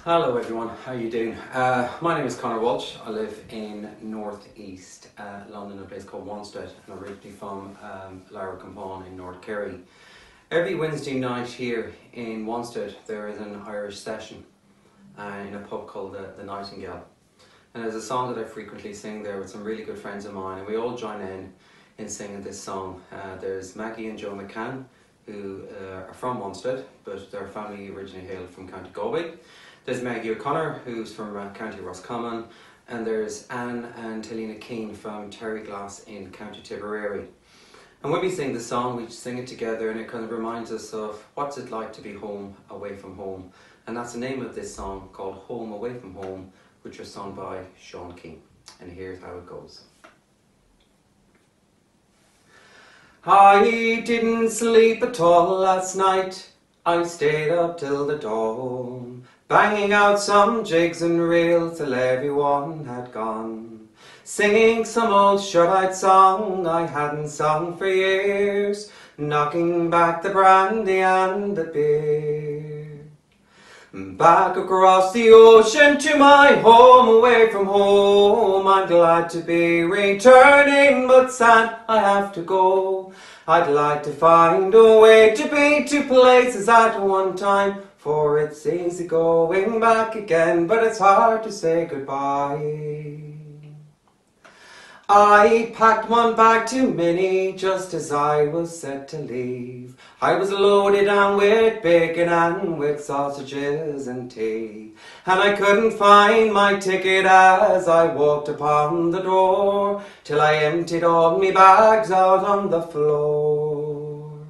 Hello everyone, how are you doing? My name is Conor Walsh. I live in northeast London, a place called Wanstead, and I'm originally from Lyreacrumpane in North Kerry. Every Wednesday night here in Wanstead there is an Irish session in a pub called the Nightingale. And there's a song that I frequently sing there with some really good friends of mine, and we all join in singing this song. There's Maggie and Joe McCann, who are from Wanstead, but their family originally hailed from County Galway. There's Maggie O'Connor, who's from County Roscommon, and there's Anne and Helena Keane from Terryglass in County Tipperary. And when we sing the song, we sing it together, and it kind of reminds us of what's it like to be home away from home. And that's the name of this song, called Home Away from Home, which was sung by Sean King. And here's how it goes. I didn't sleep at all last night. I stayed up till the dawn, banging out some jigs and reels till everyone had gone, singing some old shut-eyed song I hadn't sung for years, knocking back the brandy and the beer. Back across the ocean to my home away from home, I'm glad to be returning, but sad I have to go. I'd like to find a way to be two places at one time, for it's easy going back again, but it's hard to say goodbye. I packed one bag too many just as I was set to leave. I was loaded down with bacon and with sausages and tea, and I couldn't find my ticket as I walked upon the door, till I emptied all me bags out on the floor.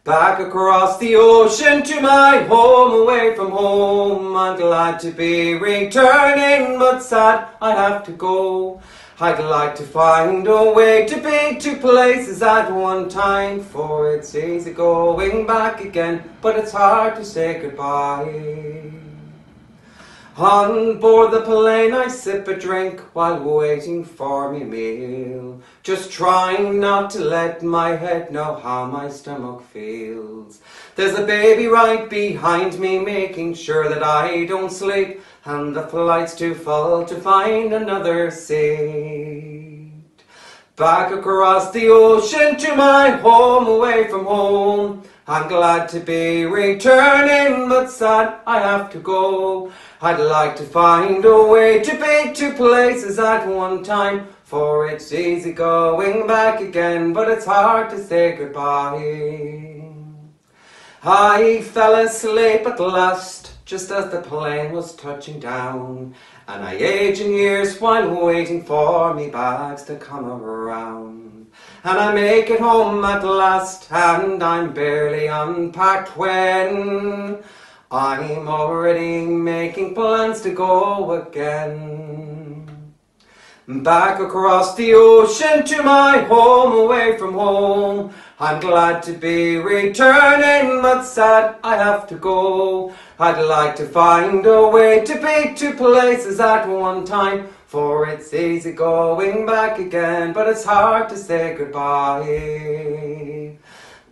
Back across the ocean to my home away from home, I'm glad to be returning, but sad I have to go. I'd like to find a way to be two places at one time, for it's easy going back again, but it's hard to say goodbye. On board the plane I sip a drink while waiting for me meal, just trying not to let my head know how my stomach feels. There's a baby right behind me making sure that I don't sleep, and the flight's too full to find another seat. Back across the ocean to my home away from home, I'm glad to be returning, but sad I have to go. I'd like to find a way to be two places at one time, for it's easy going back again, but it's hard to say goodbye. I fell asleep at last, just as the plane was touching down, and I age in years while waiting for me bags to come around. And I make it home at last, and I'm barely unpacked when I'm already making plans to go again. Back across the ocean to my home away from home, I'm glad to be returning, but sad I have to go. I'd like to find a way to be two places at one time, for it's easy going back again, but it's hard to say goodbye.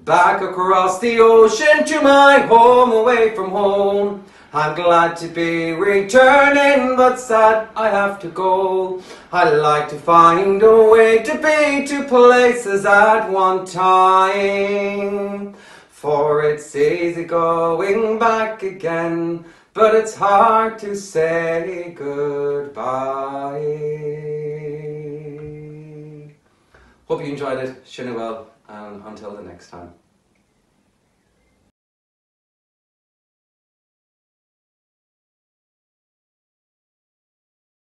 Back across the ocean to my home away from home, I'm glad to be returning, but sad I have to go. I'd like to find a way to be two places at one time, for it's easy going back again, but it's hard to say goodbye. Hope you enjoyed it. Shine well, and until the next time.